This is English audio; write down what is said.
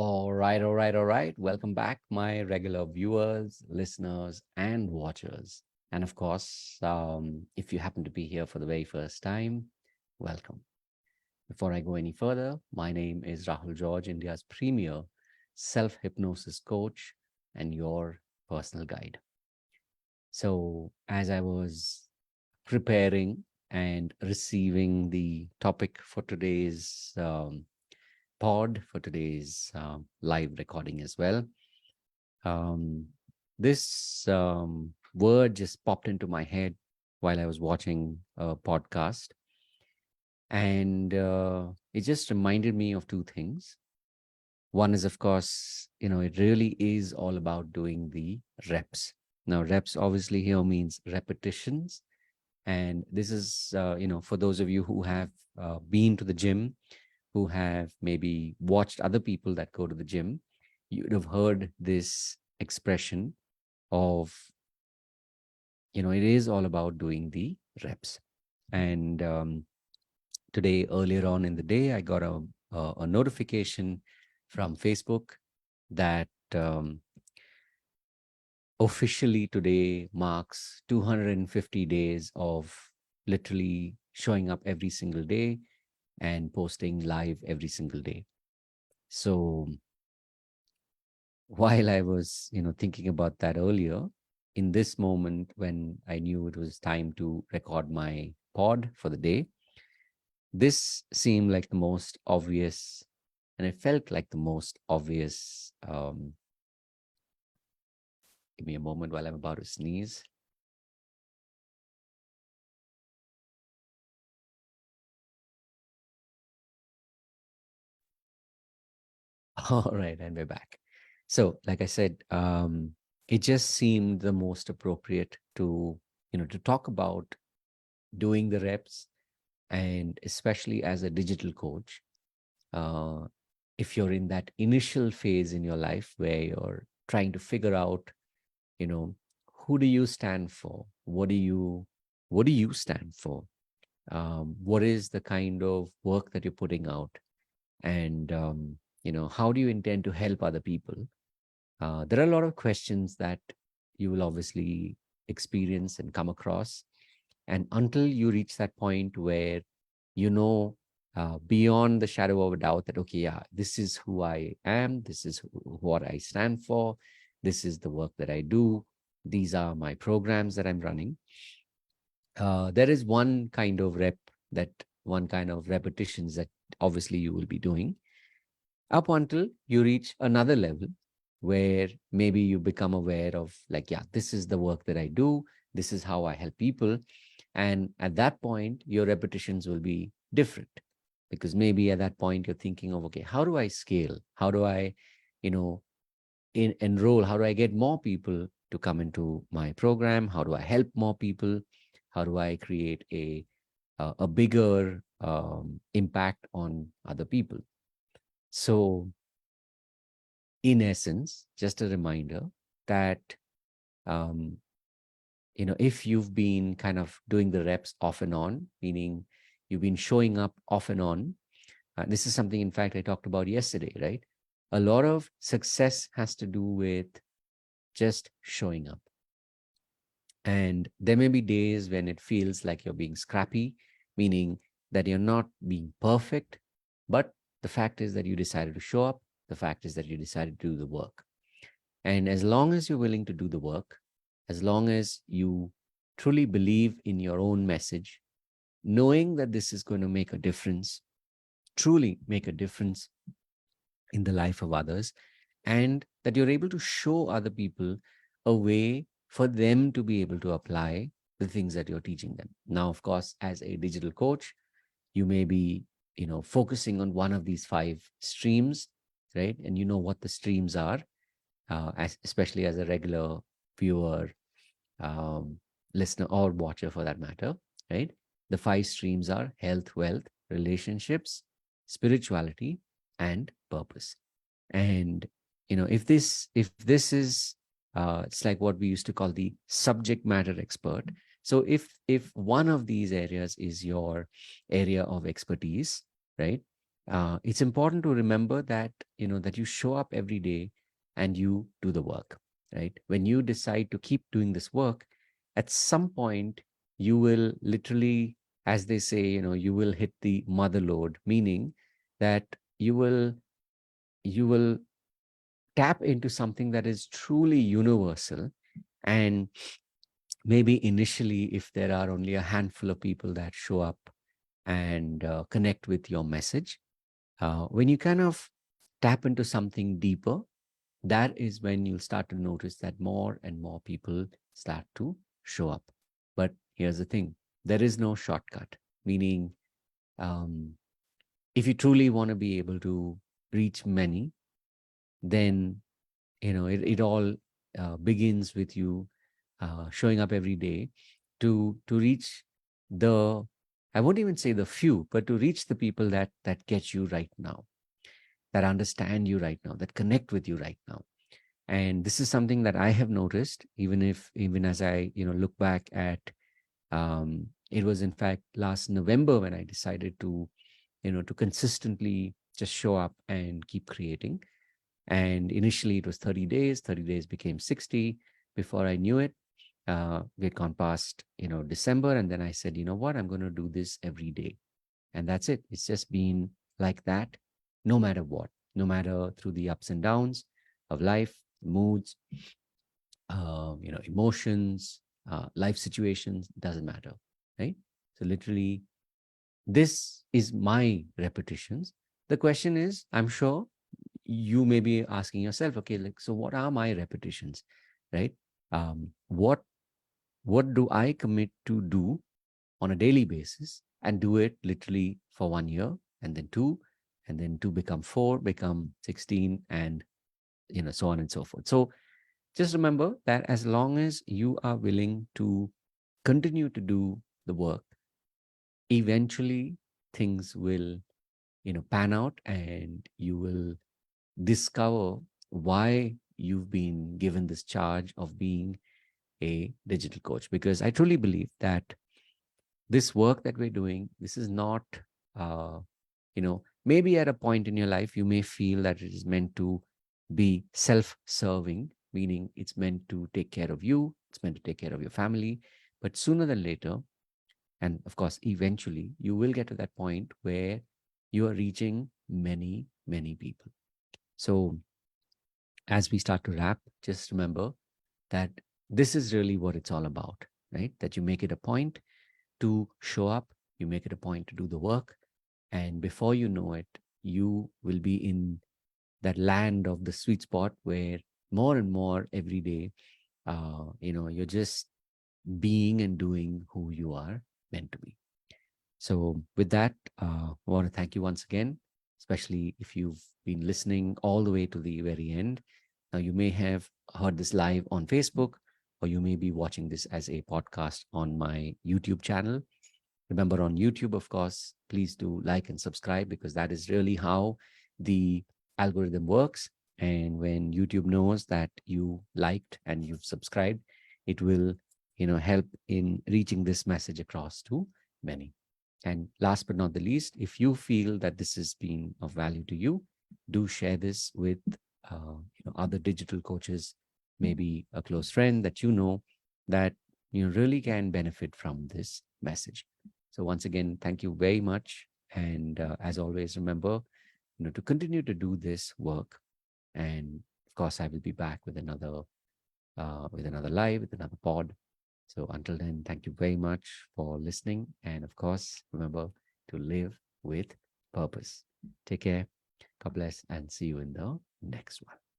All right. Welcome back, my regular viewers, listeners, and watchers. And of course, if you happen to be here for the very first time, welcome. Before I go any further, my name is Rahul George, India's premier self hypnosis coach and your personal guide. So, as I was preparing and receiving the topic for today's for today's live recording as well. This word just popped into my head while I was watching a podcast, and it just reminded me of two things. One is, of course, it really is all about doing the reps. Now, reps obviously here means repetitions. And this is, for those of you who have been to the gym, who have maybe watched other people that go to the gym, you'd have heard this expression of, it is all about doing the reps. And today, earlier on in the day, I got a notification from Facebook that officially today marks 250 days of literally showing up every single day and posting live every single day. So while I was, thinking about that earlier, in this moment when I knew it was time to record my pod for the day, this seemed like the most obvious, and it felt like the most obvious. Give me a moment while I'm about to sneeze. All right, and we're back. So, like I said, it just seemed the most appropriate to talk about doing the reps, and especially as a digital coach, uh, if you're in that initial phase in your life where you're trying to figure out, you know, who do you stand for? What do you stand for? What is the kind of work that you're putting out? And how do you intend to help other people? There are a lot of questions that you will obviously experience and come across. And until you reach that point where beyond the shadow of a doubt that, okay, yeah, this is who I am, this is what I stand for, this is the work that I do, these are my programs that I'm running. There is one kind of repetitions that obviously you will be doing up until you reach another level where maybe you become aware of, like, yeah, this is the work that I do, this is how I help people. And at that point, your repetitions will be different, because maybe at that point you're thinking of, okay, how do I scale? How do I, you know, enroll? How do I get more people to come into my program? How do I help more people? How do I create a bigger impact on other people? So, in essence, just a reminder that um, if you've been kind of doing the reps off and on, meaning you've been showing up off and on, this is something, in fact, I talked about yesterday, right? A lot of success has to do with just showing up. And there may be days when it feels like you're being scrappy, meaning that you're not being perfect. But the fact is that you decided to show up. The fact is that you decided to do the work. And as long as you're willing to do the work, as long as you truly believe in your own message, knowing that this is going to make a difference, truly make a difference in the life of others, and that you're able to show other people a way for them to be able to apply the things that you're teaching them. Now, of course, as a digital coach, you may be, focusing on one of these five streams, right? And you know what the streams are, especially as a regular viewer, um, listener, or watcher for that matter, right? The five streams are health, wealth, relationships, spirituality, and purpose. And if this is it's like what we used to call the subject matter expert. So if one of these areas is your area of expertise, right? it's important to remember that, that you show up every day and you do the work, right? When you decide to keep doing this work, at some point you will literally, as they say, you will hit the mother lode, meaning that you will you will tap into something that is truly universal. And maybe initially, if there are only a handful of people that show up and connect with your message, when you kind of tap into something deeper, that is when you'll start to notice that more and more people start to show up. But here's the thing, there is no shortcut, meaning, um, if you truly want to be able to reach many, then it all begins with you showing up every day to reach the, I won't even say the few, but to reach the people that get you right now, that understand you right now, that connect with you right now. And this is something that I have noticed, even as I look back at, it was in fact last November when I decided to consistently just show up and keep creating. And initially it was 30 days, 30 days became 60. Before I knew it, we had gone past, December. And then I said, you know what, I'm going to do this every day. And that's it. It's just been like that, no matter what, no matter through the ups and downs of life, moods, emotions, life situations, doesn't matter, right? So literally, this is my repetitions. The question is, I'm sure you may be asking yourself, okay, like, so what are my repetitions, right? What do I commit to do on a daily basis and do it literally for 1 year, and then two, and then two become four, become 16, and so on and so forth. So just remember that as long as you are willing to continue to do the work, eventually things will pan out, and you will discover why you've been given this charge of being a digital coach. Because I truly believe that this work that we're doing, this is not, maybe at a point in your life, you may feel that it is meant to be self serving, meaning it's meant to take care of you, it's meant to take care of your family. But sooner than later, and of course, eventually, you will get to that point where you are reaching many, many people. So, as we start to wrap, just remember that this is really what it's all about, right? That you make it a point to show up, you make it a point to do the work, and before you know it, you will be in that land of the sweet spot where more and more every day, you're just being and doing who you are meant to be. So, with that, I want to thank you once again, especially if you've been listening all the way to the very end. Now, you may have heard this live on Facebook, or you may be watching this as a podcast on my YouTube channel. Remember, on YouTube, of course, please do like and subscribe, because that is really how the algorithm works. And when YouTube knows that you liked and you've subscribed, it will, help in reaching this message across to many. And last but not the least, if you feel that this has been of value to you, do share this with other digital coaches, maybe a close friend that that really can benefit from this message. So once again, thank you very much. And as always, remember, to continue to do this work. And of course, I will be back with another live, with another pod. So until then, thank you very much for listening. And of course, remember to live with purpose. Take care. God bless, and see you in the next one.